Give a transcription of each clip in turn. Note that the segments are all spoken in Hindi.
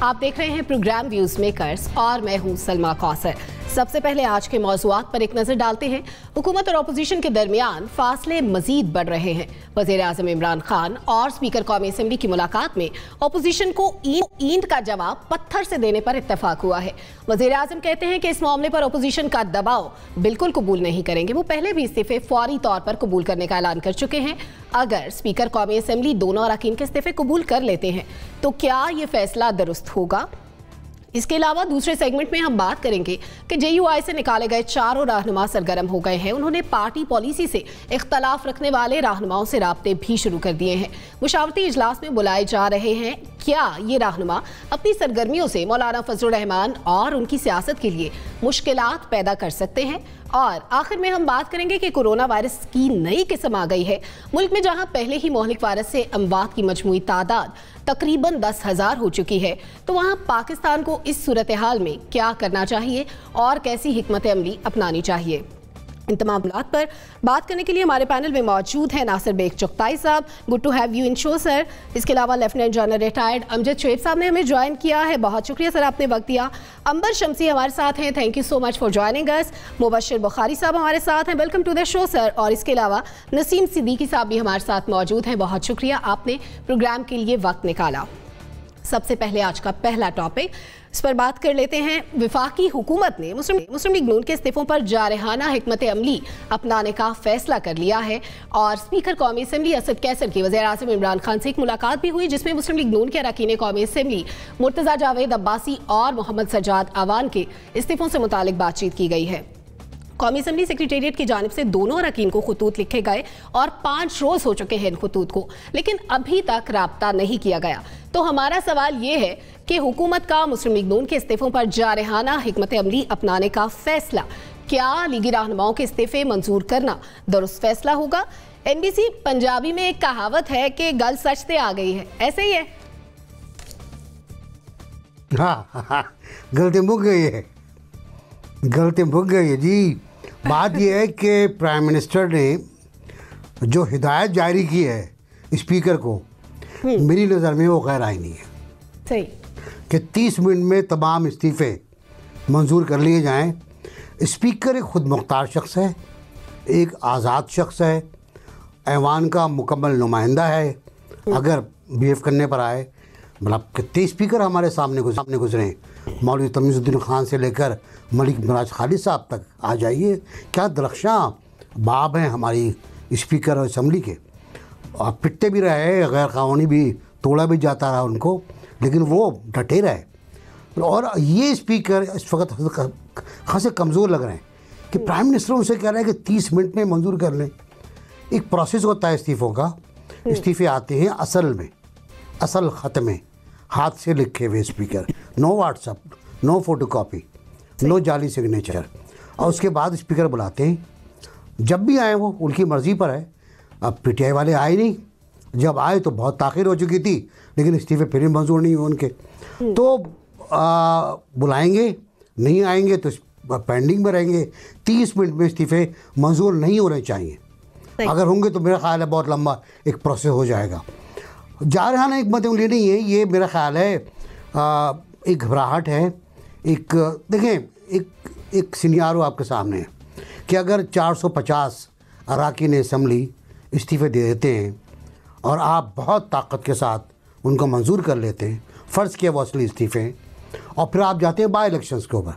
आप देख रहे हैं प्रोग्राम व्यूज मेकर्स और मैं हूं सलमा कौसर। सबसे पहले आज के मौज़ूआत पर एक नजर डालते हैं। हुकूमत और अपोजिशन के दरमियान फासले मजीद बढ़ रहे हैं। वज़ीर-ए-आज़म इमरान खान और स्पीकर कौमी असेंबली की मुलाकात में अपोजिशन को ईंट का जवाब पत्थर से देने पर इत्तफाक हुआ है। वज़ीर-ए-आज़म कहते हैं कि इस मामले पर अपोजिशन का दबाव बिल्कुल कबूल नहीं करेंगे। वो पहले भी इस्तीफे फौरी तौर पर कबूल करने का ऐलान कर चुके हैं। अगर स्पीकर कौमी असेंबली दोनों अरकान के इस्तीफे कबूल कर लेते हैं तो क्या ये फैसला दुरुस्त होगा? इसके अलावा दूसरे सेगमेंट में हम बात करेंगे कि JUI से निकाले गए चारों रहनुमा सरगर्म हो गए हैं। उन्होंने पार्टी पॉलिसी से इख्तलाफ रखने वाले रहनुमाओं से राब्ते भी शुरू कर दिए हैं। मुशावरती इजलास में बुलाए जा रहे हैं। क्या ये रहनुमा अपनी सरगर्मियों से मौलाना फजलुर रहमान और उनकी सियासत के लिए मुश्किलात पैदा कर सकते हैं? और आखिर में हम बात करेंगे कि कोरोना वायरस की नई किस्म आ गई है। मुल्क में जहां पहले ही मोहलिक वायरस से अमवात की मजमूई तादाद तकरीबन 10,000 हो चुकी है, तो वहां पाकिस्तान को इस सूरत हाल में क्या करना चाहिए और कैसी हिकमत अमली अपनानी चाहिए? इन तमाम बात पर बात करने के लिए हमारे पैनल में मौजूद हैं Nasir Baig Chughtai sahab. Good to have you in show sir. इसके अलावा lieutenant general retired Amjad Shoaib sahab ने हमें ज्वाइन किया है। बहुत शुक्रिया सर, आपने वक्त दिया। अंबर शमसी हमारे साथ हैं। Thank you so much for joining us. Mubashir Bukhari sahab हमारे साथ हैं। Welcome to the show sir. और इसके अलावा नसीम सिद्दीकी साहब भी हमारे साथ मौजूद हैं। बहुत शुक्रिया, आपने प्रोग्राम के लिए वक्त निकाला। सबसे पहले आज का पहला टॉपिक, इस पर बात कर लेते हैं। वफाकी हुकूमत ने मुस्लिम लीग नून के इस्तीफों पर जारहाना हिकमत अमली अपनाने का फैसला कर लिया है और स्पीकर कौमी असेंबली असद कैसर की वज़ीर-ए-आज़म इमरान खान से एक मुलाकात भी हुई, जिसमें मुस्लिम लीग नून के अरकान कौमी असेंबली मुर्तज़ा जावेद अब्बासी और मोहम्मद सज्जाद आवान के इस्तीफों से मुतालिक बातचीत की गई है। कौमी असेंबली सेक्रेटेरिएट की जानिब से दोनों अरकान को खतूत लिखे गए और 5 रोज हो चुके हैं इन खतूत को, लेकिन अभी तक राब्ता नहीं किया गया। तो हमारा सवाल ये है कि हुकूमत का मुस्लिम लीग नून के इस्तीफों पर जारहाना हिकमत अमली अपनाने का फैसला, क्या लीगी रहनुमाओं के इस्तीफे मंजूर करना दुरुस्त फैसला होगा? NBC पंजाबी में एक कहावत है कि गल सच ते आ गई है, ऐसे ही है? हाँ, गलती मुक गई है, गलती मुक गई है जी। बात यह है कि प्राइम मिनिस्टर ने जो हिदायत जारी की है स्पीकर को, मेरी नज़र में वो गैर आईनी है। सही कि 30 मिनट में तमाम इस्तीफ़े मंजूर कर लिए जाएं। स्पीकर एक खुद मुख्तार शख्स है, एक आज़ाद शख्स है, ऐवान का मुकम्मल नुमाइंदा है। अगर बिहेव करने पर आए, मतलब कितने स्पीकर हमारे सामने गुजरे, मौलवी तमीज़ुद्दीन खान से लेकर मलिक मिराज खालिद साहब तक आ जाइए। क्या दरख्शां बाब हैं हमारी स्पीकर और असम्बली के। और पिटते भी रहे, गैर कानूनी भी तोड़ा भी जाता रहा उनको, लेकिन वो डटे रहे। और ये स्पीकर इस वक्त खासे कमज़ोर लग रहे हैं कि प्राइम मिनिस्टर उनसे कह रहे हैं कि 30 मिनट में मंजूर कर लें। एक प्रोसेस होता है इस्तीफ़ों का। इस्तीफ़े आते हैं असल ख़त में, हाथ से लिखे हुए speaker, no WhatsApp, no photocopy, no जाली सिग्नेचर। और उसके बाद स्पीकर बुलाते हैं। जब भी आए वो उनकी मर्ज़ी पर है। अब PTI वाले आए नहीं, जब आए तो बहुत ताख़ीर हो चुकी थी, लेकिन इस्तीफ़े फिर भी मंजूर नहीं हुए उनके। तो बुलाएंगे, नहीं आएंगे तो पेंडिंग में रहेंगे। 30 मिनट में इस्तीफ़े मंजूर नहीं होने चाहिए। अगर होंगे तो मेरा ख्याल है बहुत लंबा एक प्रोसेस हो जाएगा। जारहाना हिकमत अमली नहीं है ये, मेरा ख्याल है एक घबराहट है। एक देखें, एक सिनेरियो आपके सामने है कि अगर 450 अरकान असम्बली इस्तीफ़े दे देते हैं और आप बहुत ताकत के साथ उनको मंजूर कर लेते हैं, फ़र्ज़ किया वो असली इस्तीफ़े हैं, और फिर आप जाते हैं बाई इलेक्शंस के ऊपर,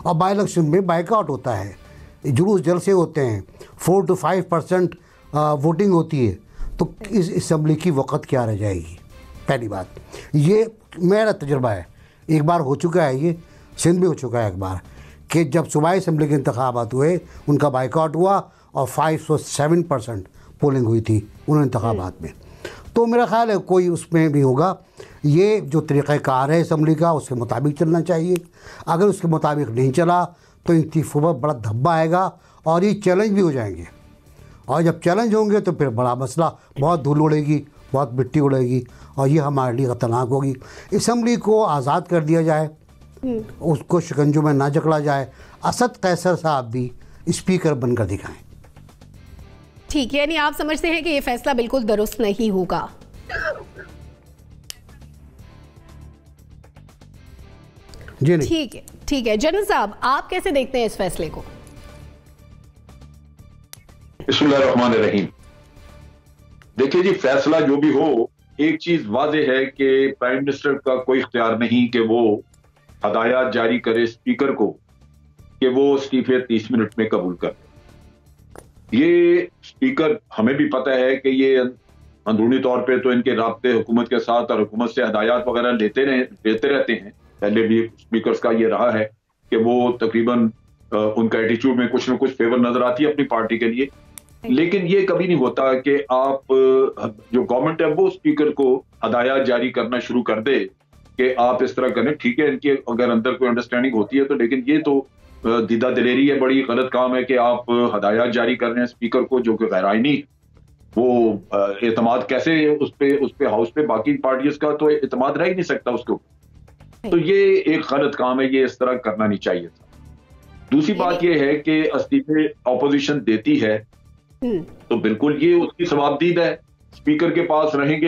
और बाई इलेक्शन में बाइकआउट होता है, जुलूस जलसे होते हैं, 4 to 5% वोटिंग होती है, तो इस असम्बली की वक़्त क्या रह जाएगी? पहली बात, ये मेरा तजुर्बा है, एक बार हो चुका है, ये सिंध में हो चुका है एक बार, कि जब सूबाई असम्बली के इंतखाबात हुए उनका बाइकआउट हुआ और 507% पोलिंग हुई थी उन इंतखाबात में। तो मेरा ख्याल है कोई उसमें भी होगा। ये जो तरीक़ाकार है असम्बली का, उसके मुताबिक चलना चाहिए। अगर उसके मुताबिक नहीं चला तो इस्तीफ़ों पर बड़ा धब्बा आएगा और ये चैलेंज भी हो जाएंगे। और जब चैलेंज होंगे तो फिर बड़ा मसला, बहुत धूल उड़ेगी, बहुत मिट्टी उड़ेगी, और ये हमारे लिए ख़तरनाक होगी। असम्बली को आज़ाद कर दिया जाए, उसको शिकंजों में ना जकड़ा जाए। असद कैसर साहब भी स्पीकर बनकर दिखाएं। ठीक है, यानी आप समझते हैं कि ये फैसला बिल्कुल दुरुस्त नहीं होगा? जी नहीं। ठीक है जनरल साहब, आप कैसे देखते हैं इस फैसले को? बिस्मिल्लाहिर्रहमानिर्रहीम। देखिए जी, फैसला जो भी हो, एक चीज वाज़ेह है कि प्राइम मिनिस्टर का कोई इख्तियार नहीं कि वो हदायत जारी करे स्पीकर को कि वो इस्तीफे 30 मिनट में कबूल कर। ये स्पीकर, हमें भी पता है कि ये अंदरूनी तौर पे तो इनके राब्ते हुकूमत के साथ और हुकूमत से हदायत वगैरह लेते रहते हैं। पहले भी स्पीकर्स का ये रहा है कि वो तकरीबन उनका एटीट्यूड में कुछ न कुछ फेवर नजर आती है अपनी पार्टी के लिए। लेकिन ये कभी नहीं होता कि आप जो गवर्नमेंट है वो स्पीकर को हदायत जारी करना शुरू कर दे कि आप इस तरह करें। ठीक है, इनके अगर अंदर कोई अंडरस्टैंडिंग होती है तो, लेकिन ये तो दीदा दिलेरी है, बड़ी गलत काम है कि आप हदायत जारी कर रहे हैं स्पीकर को जो कि गैर आईनी। वो एतमाद कैसे उस पे हाउस पे बाकी पार्टीज का तो एतमाद रह ही नहीं सकता उसको। तो ये एक गलत काम है, ये इस तरह करना नहीं चाहिए था। दूसरी बात ये है कि इस्तीफे ऑपोजिशन देती है तो बिल्कुल ये उसकी सवाबदीद है, स्पीकर के पास रहेंगे।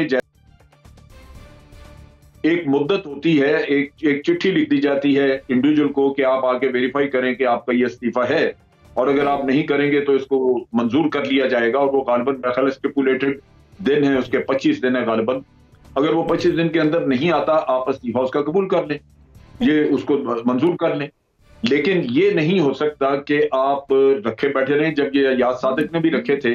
एक मुद्दत होती है, एक चिट्ठी लिख दी जाती है इंडिविजुअल को कि आप आके वेरीफाई करें कि आपका ये इस्तीफा है, और अगर आप नहीं करेंगे तो इसको मंजूर कर लिया जाएगा। और वो गालिबन मेरे स्टिपुलेटेड दिन है उसके, 25 दिन है गालिबन। अगर वो 25 दिन के अंदर नहीं आता, आप इस्तीफा उसका कबूल कर लें, ये उसको मंजूर कर लें। लेकिन ये नहीं हो सकता कि आप रखे बैठे रहें। जब ये याद सादिक ने भी रखे थे,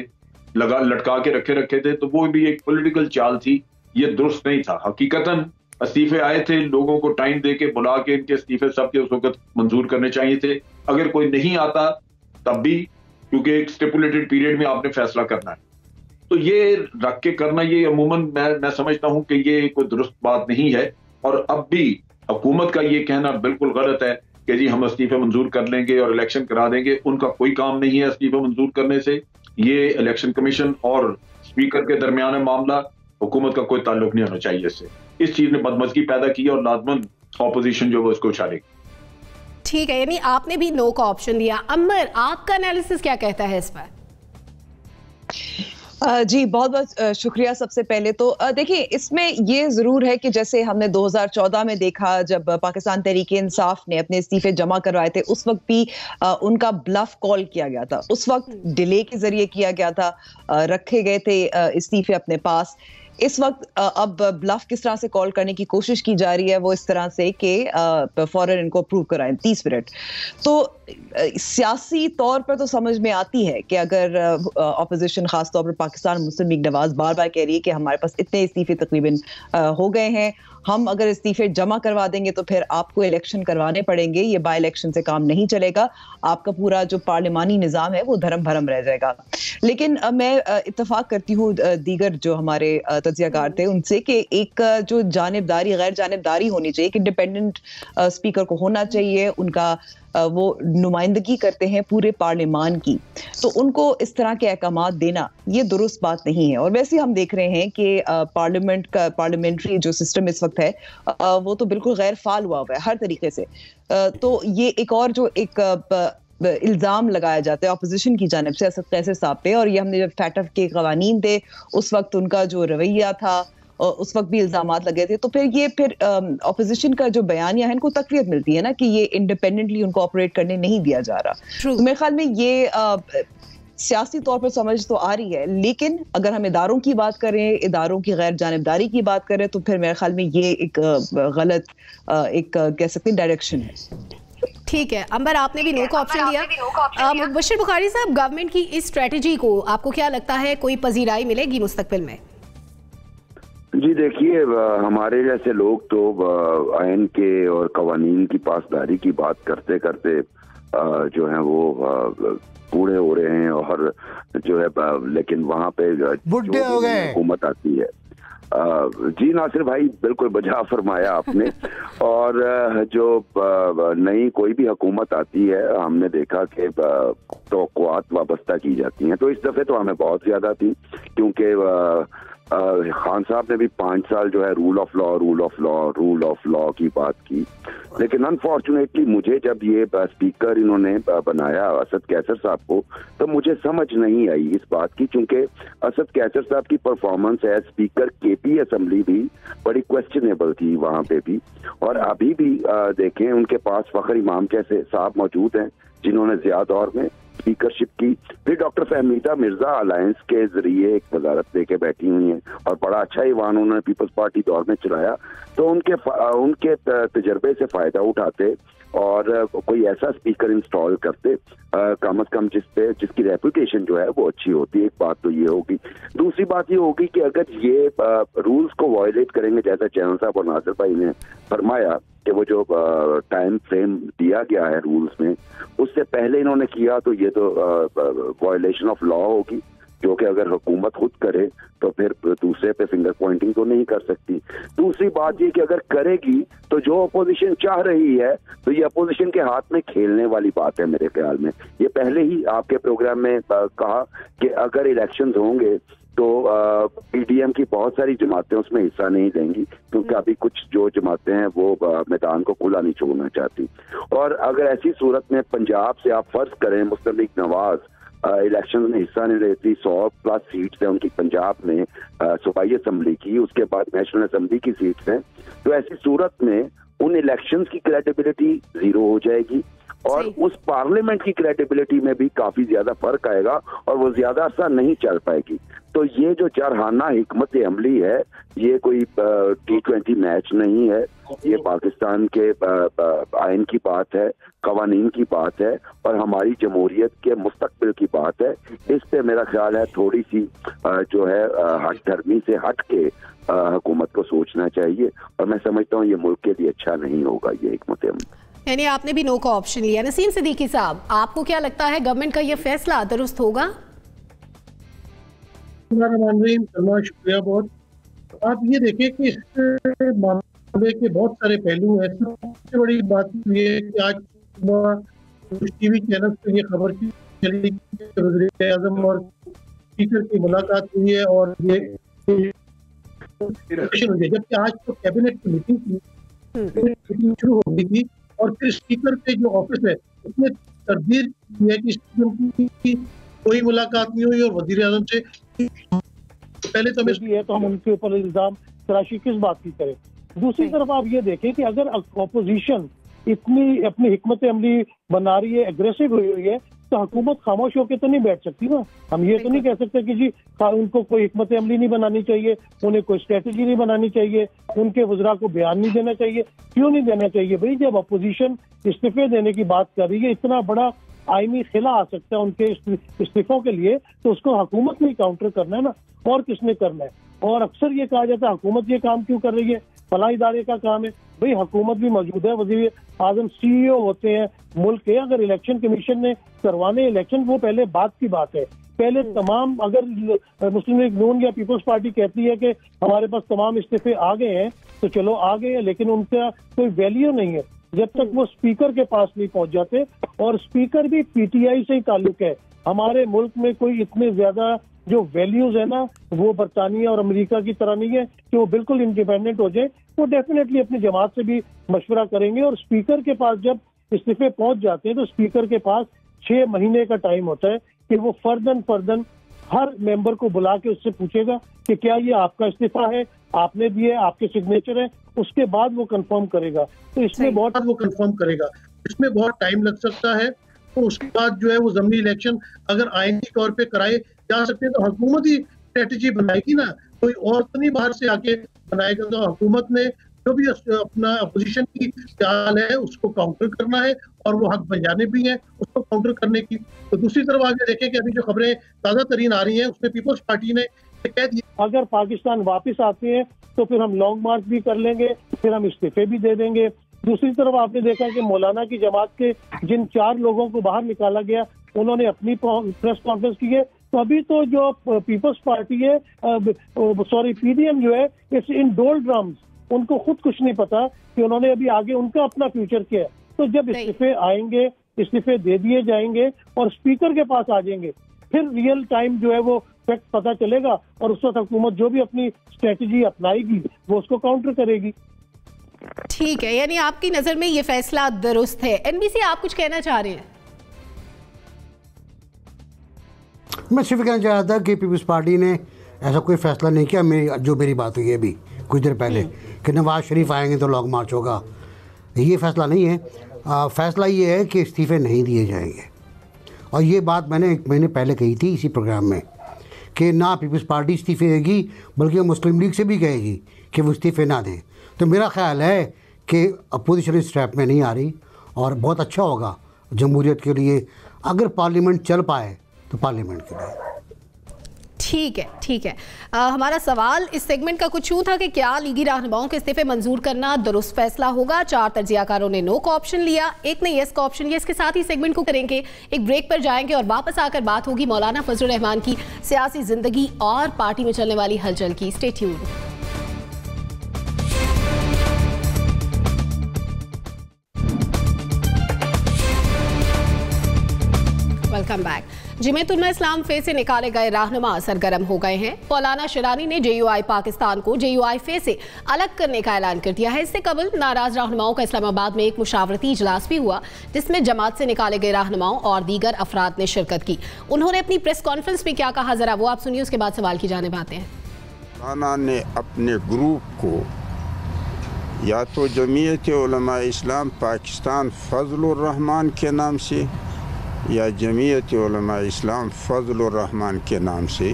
लटका के रखे थे, तो वो भी एक पॉलिटिकल चाल थी, ये दुरुस्त नहीं था। हकीकतन इस्तीफे आए थे, लोगों को टाइम दे के बुला के इनके इस्तीफे सबके उस वक्त मंजूर करने चाहिए थे। अगर कोई नहीं आता तब भी, क्योंकि एक स्टिपुलेटेड पीरियड में आपने फैसला करना है, तो ये रख के करना, ये अमूमन मैं समझता हूं कि ये कोई दुरुस्त बात नहीं है। और अब भी हुकूमत का ये कहना बिल्कुल गलत है कि जी हम इस्तीफे मंजूर कर लेंगे और इलेक्शन करा देंगे। उनका कोई काम नहीं है इस्तीफे मंजूर करने से। ये इलेक्शन कमीशन और स्पीकर के दरमियान मामला, हुकूमत का कोई ताल्लुक नहीं होना चाहिए इससे। इस चीज ने बदमज़गी पैदा की और लाजमन ऑपोजिशन जो है उसको उछालेगी। ठीक है, यानी आपने भी नो का ऑप्शन दिया। अमर, आपका एनालिसिस क्या कहता है इस पर? जी बहुत बहुत शुक्रिया। सबसे पहले तो देखिए, इसमें ये जरूर है कि जैसे हमने 2014 में देखा जब पाकिस्तान तहरीक इंसाफ ने अपने इस्तीफे जमा करवाए थे, उस वक्त भी उनका ब्लफ कॉल किया गया था। उस वक्त डिले के जरिए किया गया था, रखे गए थे इस्तीफे अपने पास। इस वक्त अब ब्लफ किस तरह से कॉल करने की कोशिश की जा रही है, वो इस तरह से कि फौरन इनको अप्रूव कराएं 30 मिनट। तो सियासी तौर पर तो समझ में आती है कि अगर ऑपोजिशन खासतौर पर पाकिस्तान मुस्लिम लीग नवाज बार बार कह रही है कि हमारे पास इतने इस्तीफे तकरीबन हो गए हैं, हम अगर इस्तीफे जमा करवा देंगे तो फिर आपको इलेक्शन करवाने पड़ेंगे, ये बाय इलेक्शन से काम नहीं चलेगा, आपका पूरा जो पार्लिमानी निज़ाम है वो धर्म भरम रह जाएगा। लेकिन मैं इत्तेफाक करती हूँ दीगर जो हमारे तज्जियाकार थे उनसे कि एक जो जानिबदारी गैर जानिबदारी होनी चाहिए, कि इंडिपेंडेंट स्पीकर को होना चाहिए, उनका वो नुमाइंदगी करते हैं पूरे पार्लिमान की, तो उनको इस तरह के अहकामात देना ये दुरुस्त बात नहीं है। और वैसे हम देख रहे हैं कि पार्लियामेंट का पार्लियामेंट्री जो सिस्टम इस वक्त है वो तो बिल्कुल गैर फाल हुआ है हर तरीके से। तो ये एक और जो एक इल्ज़ाम लगाया जाता है अपोजिशन की जानिब से असद कैसर साहब पे, और ये हमने जब फैटफ के कवानीन थे उस वक्त उनका जो रवैया था उस वक्त भी इल्जामात लगे थे। तो फिर ऑपोजिशन का जो बयानिया है इनको तकवीत मिलती है ना कि ये इंडिपेंडेंटली उनको ऑपरेट करने नहीं दिया जा रहा। तो मेरे ख्याल में ये सियासी तौर पर समझ तो आ रही है, लेकिन अगर हम इदारों की बात करें, इदारों की गैर जानिबदारी की बात करें, तो फिर मेरे ख्याल में ये एक गलत एक कह सकते हैं डायरेक्शन है। ठीक है अंबर, आपने भी नो का ऑप्शन दिया। मुबश्शिर बुखारी साहब, गवर्नमेंट की इस स्ट्रेटजी को आपको क्या लगता है, कोई पजीराई मिलेगी मुस्तकबिल में? जी देखिए, हमारे जैसे लोग तो आयन के और कवानीन की पासदारी की बात करते करते जो है वो बूढ़े हो रहे हैं, और जो है लेकिन वहाँ पे बुढ़े हो गए हुकूमत आती है। जी नासिर भाई, बिल्कुल बजा फरमाया आपने। और जो नई कोई भी हुकूमत आती है, हमने देखा कि तवक्कुआत वाबस्ता की जाती हैं। तो इस दफ़े तो हमें बहुत ज़्यादा थी, क्योंकि खान साहब ने भी 5 साल जो है रूल ऑफ लॉ की बात की, लेकिन अनफॉर्चुनेटली मुझे जब ये स्पीकर इन्होंने बनाया असद कैसर साहब को, तो मुझे समझ नहीं आई इस बात की, क्योंकि असद कैसर साहब की performance as speaker KP assembly भी बड़ी क्वेश्चनेबल थी वहां पे भी। और अभी भी देखें उनके पास फखर इमाम जैसे साहब मौजूद हैं जिन्होंने ज़िया दौर में स्पीकरशिप की। फिर डॉक्टर फहमीदा मिर्जा अलायंस के जरिए एक वजारत लेके बैठी हुई हैं और बड़ा अच्छा ईवान उन्होंने पीपल्स पार्टी दौर में चलाया। तो उनके तजर्बे से फायदा उठाते और कोई ऐसा स्पीकर इंस्टॉल करते कम से कम जिसकी रेपुटेशन जो है वो अच्छी होती है। एक बात तो ये होगी। दूसरी बात ये होगी कि अगर ये रूल्स को वायलेट करेंगे, जैसा चैनल साहब और नासिर भाई ने फरमाया कि वो जो टाइम फ्रेम दिया गया है रूल्स में, उससे पहले इन्होंने किया, तो ये तो वायलेशन ऑफ लॉ होगी, जो कि अगर हुकूमत खुद करे तो फिर दूसरे पे फिंगर पॉइंटिंग तो नहीं कर सकती। दूसरी बात ये कि अगर करेगी तो जो अपोजिशन चाह रही है, तो ये अपोजिशन के हाथ में खेलने वाली बात है मेरे ख्याल में। ये पहले ही आपके प्रोग्राम में कहा कि अगर इलेक्शंस होंगे तो पीडीएम की बहुत सारी जमातें उसमें हिस्सा नहीं लेंगी, क्योंकि अभी कुछ जो जमातें हैं वो मैदान को खुला नहीं छोड़ना चाहती। और अगर ऐसी सूरत में पंजाब से आप फर्ज करें मुस्लिम लीग नवाज इलेक्शन में हिस्सा नहीं लेती, 100+ सीट्स हैं उनकी पंजाब में सूबाई असेंबली की, उसके बाद नेशनल असेंबली की सीट्स हैं, तो ऐसी सूरत में उन इलेक्शंस की क्रेडिबिलिटी जीरो हो जाएगी और उस पार्लियामेंट की क्रेडिबिलिटी में भी काफी ज्यादा फर्क आएगा और वो ज्यादा अर्सा नहीं चल पाएगी। तो ये जो चारहाना हिकमत अमली है, ये कोई T20 मैच नहीं है, ये पाकिस्तान के आइन की बात है, कवानीन की बात है और हमारी जमहूरियत के मुस्तकबिल की बात है। इस पे मेरा ख्याल है थोड़ी सी जो है हट धर्मी से हट के हुकूमत को सोचना चाहिए और मैं समझता हूँ ये मुल्क के लिए अच्छा नहीं होगा ये हिकमत अमली। यानी आपने भी नो का ऑप्शन लिया। नसीम सिद्दीकी साहब, आपको क्या लगता है गवर्नमेंट का ये फैसला दुरुस्त होगा? शुक्रिया बहुत। आप ये देखें कि इस मामले के बहुत सारे पहलू हैं। सबसे बड़ी बात ये है कि आज टीवी चैनल पर ये खबर चली कि वज़ीर-ए-आज़म और स्पीकर की मुलाकात हुई है और ये जबकि आज तो कैबिनेट की मीटिंग शुरू हो गई थी और फिर स्पीकर के जो ऑफिस है उसने तरदीद की है कि स्पीकर की कोई मुलाकात नहीं हुई और वज़ीर-ए-आज़म से पहले तो है तो हम उनके ऊपर इल्जाम तराशी किस बात की करें। दूसरी तरफ आप ये देखें कि अगर अपोजिशन इतनी अपनी हिकमत अमली बना रही है, एग्रेसिव हुई है, तो हुकूमत खामोश होकर तो नहीं बैठ सकती ना। हम ये तो नहीं कह सकते कि जी उनको कोई हिकमत अमली नहीं बनानी चाहिए, उन्हें कोई स्ट्रेटेजी नहीं बनानी चाहिए, उनके वज़रा को बयान नहीं देना चाहिए। क्यों नहीं देना चाहिए भाई? जब अपोजिशन इस्तीफे देने की बात कर रही है, इतना बड़ा आईनी खिला आ सकता है उनके इस्तीफों के लिए, तो उसको हुकूमत ने काउंटर करना है ना, और किसने करना है। और अक्सर ये कहा जाता है हुकूमत ये काम क्यों कर रही है, फला इदारे का काम है। भाई हुकूमत भी मौजूद है, वज़ीर आज़म CEO होते हैं मुल्क के। अगर इलेक्शन कमीशन ने करवाने इलेक्शन, वो पहले बात की बात है। पहले तमाम, अगर मुस्लिम लीग नून या पीपल्स पार्टी कहती है कि हमारे पास तमाम इस्तीफे आ गए हैं, तो चलो आ गए हैं, लेकिन उनका कोई वैल्यू नहीं है जब तक वो स्पीकर के पास नहीं पहुंच जाते। और स्पीकर भी PTI से ही ताल्लुक है। हमारे मुल्क में कोई इतने ज्यादा जो वैल्यूज है ना, वो बरतानिया और अमेरिका की तरह नहीं है कि वो बिल्कुल इंडिपेंडेंट हो जाए। वो डेफिनेटली अपनी जमात से भी मशवरा करेंगे और स्पीकर के पास जब इस्तीफे पहुंच जाते हैं तो स्पीकर के पास 6 महीने का टाइम होता है कि वो फर्दन हर मेंबर को बुला के उससे पूछेगा कि क्या ये आपका इस्तीफा है, आपने दिए, आपके सिग्नेचर है, उसके बाद वो कंफर्म करेगा। तो इसमें बहुत टाइम लग सकता है। तो उसके बाद जो है वो ज़मीनी इलेक्शन अगर आईनी तौर पे कराए जा सकते हैं तो हुकूमत ही स्ट्रेटेजी बनाएगी ना, कोई और तो नहीं बाहर से आके बनाएगा। तो हुकूमत ने जो भी अपना अपोजिशन की चाल है उसको काउंटर करना है और वो हक बजाने भी हैं उसको काउंटर करने की। तो दूसरी तरफ आगे देखें कि अभी जो खबरें ताज़ा तरीन आ रही हैं उसमें पीपल्स पार्टी ने कह दिया अगर पाकिस्तान वापस आते हैं तो फिर हम लॉन्ग मार्च भी कर लेंगे, फिर हम इस्तीफे भी दे देंगे। दूसरी तरफ आपने देखा कि मौलाना की जमात के जिन 4 लोगों को बाहर निकाला गया, उन्होंने अपनी प्रेस कॉन्फ्रेंस की है। तो अभी तो जो पीपल्स पार्टी है, PDM जो है, इट्स इन डोलड्रम्स। उनको खुद कुछ नहीं पता कि उन्होंने अभी आगे उनका अपना फ्यूचर क्या है। तो जब इस्तीफे आएंगे, इस्तीफे दे दिए जाएंगे और स्पीकर के पास आ जाएंगे, फिर रियल टाइम जो है वो फैक्ट पता चलेगा और उस वक्त हुकूमत जो भी अपनी स्ट्रेटजी अपनाएगी वो उसको काउंटर करेगी। ठीक है, यानी आपकी नजर में ये फैसला दुरुस्त है। एनबीसी, आप कुछ कहना चाह रहे हैं? मैं सिर्फ कहना चाह रहा था कि पीपल्स पार्टी ने ऐसा कोई फैसला नहीं किया। मेरी बात हुई है अभी कुछ देर पहले कि नवाज शरीफ आएंगे तो लॉन्ग मार्च होगा, ये फैसला नहीं है। फैसला ये है कि इस्तीफे नहीं दिए जाएंगे, और ये बात मैंने 1 महीने पहले कही थी इसी प्रोग्राम में कि ना पीपल्स पार्टी इस्तीफे देगी बल्कि मुस्लिम लीग से भी कहेगी कि वो इस्तीफे ना दें। तो मेरा ख्याल है कि अपोजिशन इस ट्रैप में नहीं आ रही, और बहुत अच्छा होगा जमहूरियत के लिए अगर पार्लियामेंट चल पाए तो पार्लियामेंट के लिए। ठीक है, ठीक है। हमारा सवाल इस सेगमेंट का कुछ यूं था कि क्या लीगी रहनुमाओं के इस्तीफे मंजूर करना दुरुस्त फैसला होगा। 4 तर्जियाकारों ने नो का ऑप्शन लिया, एक ने यस का ऑप्शन लिया। इसके साथ ही सेगमेंट को करेंगे, एक ब्रेक पर जाएंगे और वापस आकर बात होगी मौलाना फजलुर रहमान की सियासी जिंदगी और पार्टी में चलने वाली हलचल की। Stay tuned. Welcome back. Jamiat Ulama इस्लाम फे से निकाले गए रहनुमा सरगर्म हो गए हैं। मौलाना शिरानी ने JUI पाकिस्तान को JUI फे से अलग करने का ऐलान कर दिया है। इससे कबल नाराज रहनुमाओं का इस्लामाबाद में एक मुशावरती इजलास भी हुआ, जिसमें जमात से निकाले गए रहनुमाओं और दीगर अफराद ने शिरकत की। उन्होंने अपनी प्रेस कॉन्फ्रेंस में क्या कहा, जरा वो आप सुनिए, उसके बाद सवाल की जानिब आते हैं। मौलाना ने अपने ग्रुप को या तो जमीयत उलमा इस्लाम पाकिस्तान फजलुर रहमान के नाम से या जमीयत उलमा इस्लाम फजलुर रहमान के नाम से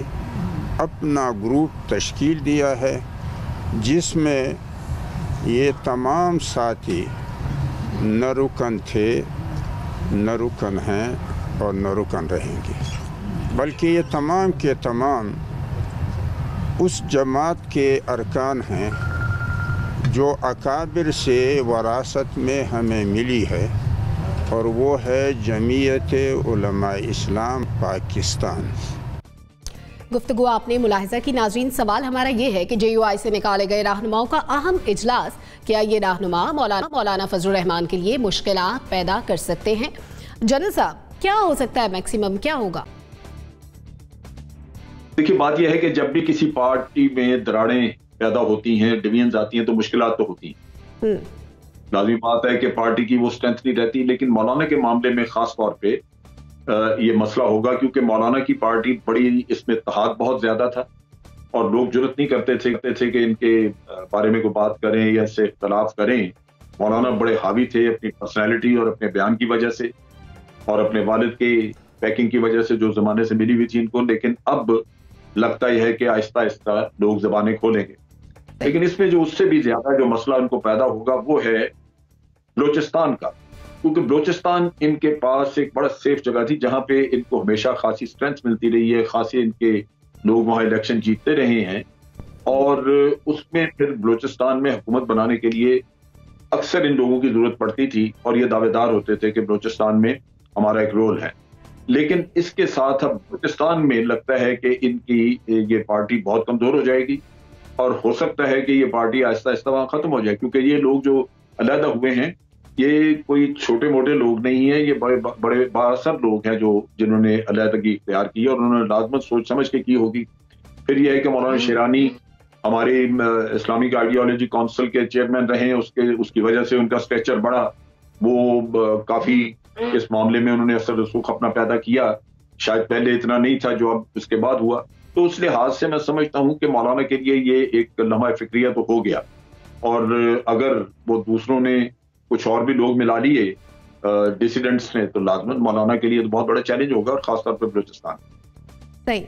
अपना ग्रुप तश्कील दिया है, जिसमें ये तमाम साथी न रुकन थे, न रुकन हैं और न रुकन रहेंगे, बल्कि ये तमाम के तमाम उस जमात के अरकान हैं जो अकाबिर से वरासत में हमें मिली है, और वो है जमीयत उलमा इस्लाम पाकिस्तान। गुफ्तगू आपने मुलाहिजा की। नाज़रीन, सवाल हमारा ये है कि JUI से निकाले गए रहनुमाओं का अहम इजलास, क्या ये रहनुमा मौलाना फजलुर रहमान के लिए मुश्किलात पैदा कर सकते हैं? जनरल साहब, क्या हो सकता है, मैक्सिमम क्या होगा? देखिए, बात यह है कि जब भी किसी पार्टी में दरारें पैदा होती हैं, डिवीजन आती हैं, तो मुश्किलात तो होती हैं। लाज़मी बात है कि पार्टी की वो स्ट्रेंथ नहीं रहती, लेकिन मौलाना के मामले में खास तौर पे ये मसला होगा, क्योंकि मौलाना की पार्टी बड़ी, इसमें इत्तेहाद बहुत ज्यादा था और लोग जुर्रत नहीं करते थे कि इनके बारे में कोई बात करें या इससे इख्तलाफ करें। मौलाना बड़े हावी थे अपनी पर्सनैलिटी और अपने बयान की वजह से और अपने वालिद के पैकिंग की वजह से जो जमाने से मिली हुई थी इनको। लेकिन अब लगता यह है कि आहिस्ता आहिस्ता लोग जबानें खोलेंगे। लेकिन इसमें जो उससे भी ज्यादा जो मसला उनको पैदा होगा वो है बलोचिस्तान का, क्योंकि बलोचिस्तान इनके पास एक बड़ा सेफ जगह थी जहां पे इनको हमेशा खासी स्ट्रेंथ मिलती रही है, खासी इनके लोग वहां इलेक्शन जीतते रहे हैं, और उसमें फिर बलोचिस्तान में हुकूमत बनाने के लिए अक्सर इन लोगों की जरूरत पड़ती थी और ये दावेदार होते थे कि बलोचिस्तान में हमारा एक रोल है। लेकिन इसके साथ अब बलोचिस्तान में लगता है कि इनकी ये पार्टी बहुत कमजोर हो जाएगी और हो सकता है कि ये पार्टी आहिस्ता आहिस्ता वहां खत्म हो जाए, क्योंकि ये लोग जो अलहदा हुए हैं ये कोई छोटे मोटे लोग नहीं है, ये बड़े बाअसर लोग हैं जो जिन्होंने अलहदगी इख्तियार की और उन्होंने लाजमत सोच समझ के की होगी। फिर यह है कि मौलाना शिरानी हमारे इस्लामिक आइडियोलॉजी काउंसिल के चेयरमैन रहे, उसकी वजह से उनका स्ट्रेचर बढ़ा, वो काफी इस मामले में उन्होंने असर रसूख अपना पैदा किया, शायद पहले इतना नहीं था जो अब इसके बाद हुआ। तो उस लिहाज से मैं समझता हूं कि मौलाना के लिए ये एक लम्हा फिक्रिया तो हो गया, और अगर वो दूसरों ने कुछ और भी लोग मिला लिए डिसिडेंट्स ने, तो लाजमत मौलाना के लिए तो बहुत बड़ा चैलेंज होगा, और खासतौर पर बलूचिस्तान। सही।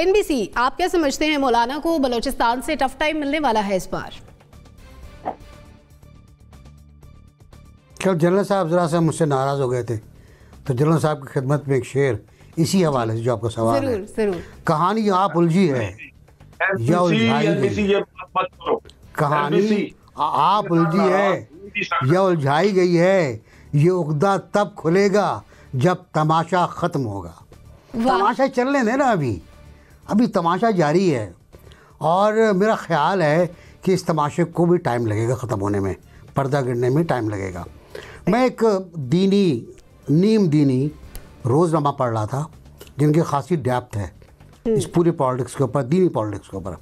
NBC, आप क्या समझते हैं, मौलाना को बलूचिस्तान से टफ टाइम मिलने वाला है इस बार? कल जनरल साहब जरा से मुझसे नाराज हो गए थे, तो जनरल साहब की खिदमत में एक शेर इसी हवाले से जो आपका सवाल है, जरूर। कहानी आप उलझी है या उलझाई गई, कहानी आप उलझी है या उलझाई गई है, ये उकदा तब खुलेगा जब तमाशा खत्म होगा। तमाशा चलने देना, अभी तमाशा जारी है, और मेरा ख्याल है कि इस तमाशे को भी टाइम लगेगा ख़त्म होने में, पर्दा गिरने में टाइम लगेगा। मैं एक नीम दीनी रोज़नामा पढ़ रहा था जिनकी खासी डेप्थ है इस पूरे पॉलिटिक्स के ऊपर, दीनी पॉलिटिक्स के ऊपर।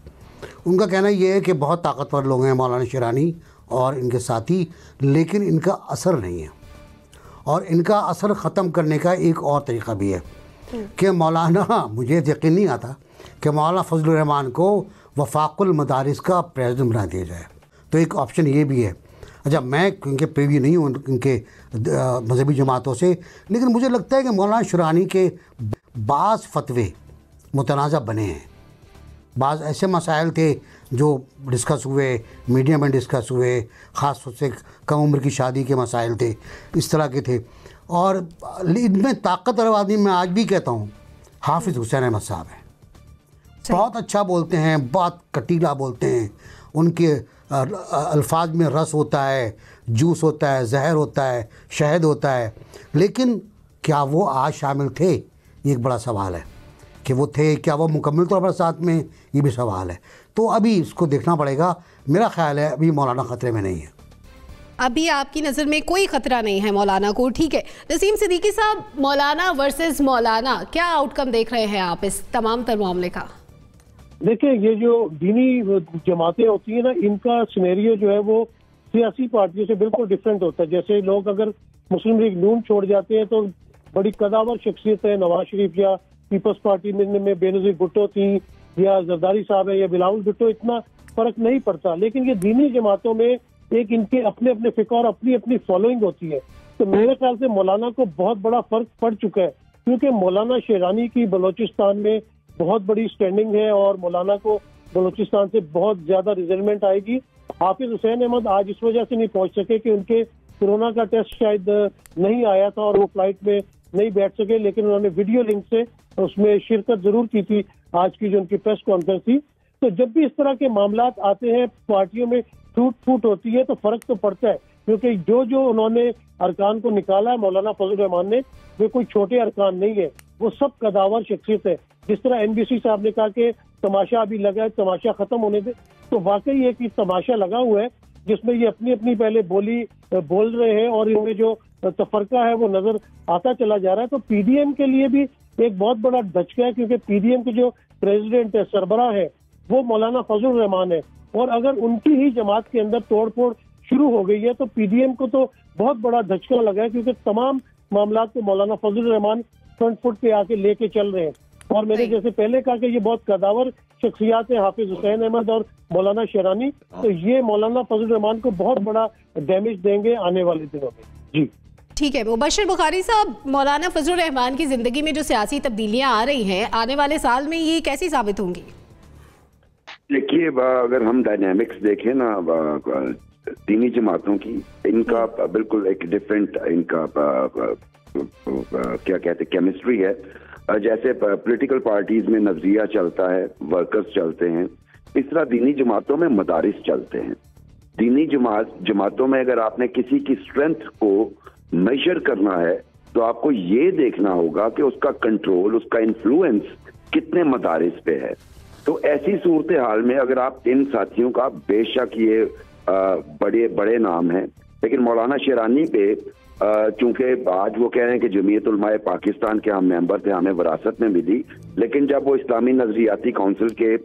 उनका कहना ये है कि बहुत ताकतवर लोग हैं मौलाना शेरानी और इनके साथी, लेकिन इनका असर नहीं है। और इनका असर ख़त्म करने का एक और तरीक़ा भी है कि मौलाना, मुझे यकीन नहीं आता कि मौलाना फजलुर रहमान को वफाकुल मदारिस का प्रेसिडेंट बना दिया जाए। तो एक ऑप्शन ये भी है। अच्छा, मैं क्योंकि प्रीव्यू नहीं हूँ इनके मजहबी जमातों से, लेकिन मुझे लगता है कि मौलाना शेरानी के बाज़ फतवे मुतनाज़ा बने हैं। बाज़ ऐसे मसाइल थे जो डिस्कस हुए, मीडिया में डिस्कस हुए, ख़ास तौर से कम उम्र की शादी के मसाइल थे, इस तरह के थे। और इनमें ताकतवर आदमी मैं आज भी कहता हूँ हाफिज़ हुसैन अहमद साहब हैं। बहुत अच्छा बोलते हैं, बहुत कटीला बोलते हैं, उनके अल्फाज में रस होता है, जूस होता है, जहर होता है, शहद होता है। लेकिन क्या वो आज शामिल थे, ये एक बड़ा सवाल है कि वो थे, क्या वो मुकम्मल तौर पर साथ में, ये भी सवाल है। तो अभी इसको देखना पड़ेगा। मेरा ख्याल है अभी मौलाना ख़तरे में नहीं है। अभी आपकी नज़र में कोई ख़तरा नहीं है मौलाना को, ठीक है। नसीम सिद्दीकी साहब, मौलाना वर्सेस मौलाना, क्या आउटकम देख रहे हैं आप इस तमाम तर मामले का? देखिए, ये जो दीनी जमातें होती हैं ना, इनका सिनेरियो जो है वो सियासी पार्टियों से बिल्कुल डिफरेंट होता है। जैसे लोग अगर मुस्लिम लीग नून छोड़ जाते हैं तो बड़ी कदावर शख्सियत है, नवाज शरीफ या पीपल्स पार्टी में बेनज़ीर भुट्टो थी या जरदारी साहब है या बिलावल भुट्टो, इतना फर्क नहीं पड़ता। लेकिन ये दीनी जमातों में एक इनके अपने अपने फिक्र और अपनी अपनी फॉलोइंग होती है। तो मेरे ख्याल से मौलाना को बहुत बड़ा फर्क पड़ चुका है, क्योंकि मौलाना शेरानी की बलोचिस्तान में बहुत बड़ी स्टैंडिंग है और मौलाना को बलोचिस्तान से बहुत ज्यादा रिजल्टमेंट आएगी। हाफिज हुसैन अहमद आज इस वजह से नहीं पहुंच सके कि उनके कोरोना का टेस्ट शायद नहीं आया था और वो फ्लाइट में नहीं बैठ सके, लेकिन उन्होंने वीडियो लिंक से उसमें शिरकत जरूर की थी आज की जो उनकी प्रेस कॉन्फ्रेंस थी। तो जब भी इस तरह के मामलात आते हैं, पार्टियों में टूट फूट होती है, तो फर्क तो पड़ता है, क्योंकि जो उन्होंने अरकान को निकाला है मौलाना फजल रहमान ने, वे कोई छोटे अरकान नहीं है, वो सब कदावर शख्सियत है। जिस तरह NBC साहब ने कहा कि तमाशा अभी लगा है, तमाशा खत्म होने दे, तो वाकई एक तमाशा लगा हुआ है जिसमें ये अपनी अपनी पहले बोल रहे हैं और इनमें जो तफरका है वो नजर आता चला जा रहा है। तो PDM के लिए भी एक बहुत बड़ा धचका है, क्योंकि PDM के जो प्रेसिडेंट है, सरबराह है, वो मौलाना फजल रहमान है, और अगर उनकी ही जमात के अंदर तोड़फोड़ शुरू हो गई है तो PDM को तो बहुत बड़ा धचका लगा है, क्योंकि तमाम मामला को मौलाना फजल रहमान फ्रंट फुट पे आके लेके चल रहे हैं। और मैंने जैसे पहले कहा कि ये बहुत कदावर शख्सियात है, हाफिज हुसैन अहमद और मौलाना शेरानी, तो ये मौलाना फजल रहमान को बहुत बड़ा डैमेज देंगे आने वाले दिनों में। जी ठीक है। मुबश्शिर बुखारी साहब, मौलाना फजल रहमान की जिंदगी में जो सियासी तब्दीलियां आ रही हैं, आने वाले साल में ये कैसी साबित होंगी? देखिए, अगर हम डायनामिक्स देखें ना दीनी जमातों की, इनका बिल्कुल एक डिफरेंट इनका क्या कहते हैं केमिस्ट्री है। जैसे पॉलिटिकल पार्टीज में नजरिया चलता है, वर्कर्स चलते हैं, इस तरह दीनी जमातों में मदारिस चलते हैं। दीनी जमातों में अगर आपने किसी की स्ट्रेंथ को मेजर करना है तो आपको ये देखना होगा कि उसका कंट्रोल, उसका इन्फ्लुएंस कितने मदारिस पे है। तो ऐसी सूरत हाल में अगर आप इन साथियों का, बेशक ये बड़े बड़े नाम हैं, लेकिन मौलाना शेरानी पे चूंकि आज वो कह रहे हैं कि जमीयत उलमाए पाकिस्तान के हम मेंबर थे, हमें विरासत में मिली, लेकिन जब वो इस्लामी नजरियाती काउंसिल के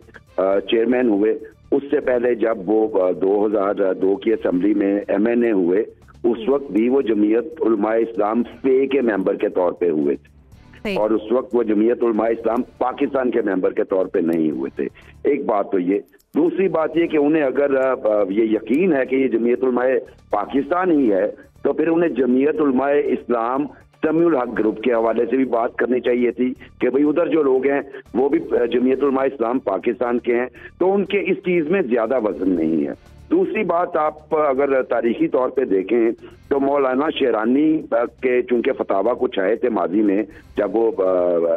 चेयरमैन हुए, उससे पहले जब वो 2002 की असेंबली में MNA हुए, उस वक्त भी वो जमीयत उलमाए इस्लाम पे के मेंबर के तौर पे हुए थे, और उस वक्त वो जमीयत उलमाए इस्लाम पाकिस्तान के मेंबर के तौर पे नहीं हुए थे। एक बात तो ये। दूसरी बात ये कि उन्हें अगर ये यकीन है कि ये जमीयत उलमाए पाकिस्तान ही है, तो फिर उन्हें जमीयत उलमाए इस्लाम तमीउल हक ग्रुप के हवाले से भी बात करनी चाहिए थी कि भाई उधर जो लोग हैं वो भी जमीयत उलमाए इस्लाम पाकिस्तान के हैं, तो उनके इस चीज में ज्यादा वजन नहीं है। दूसरी बात, आप अगर तारीखी तौर पे देखें तो मौलाना शेरानी के चूंकि फतावा कुछ आए थे माजी में, जब वो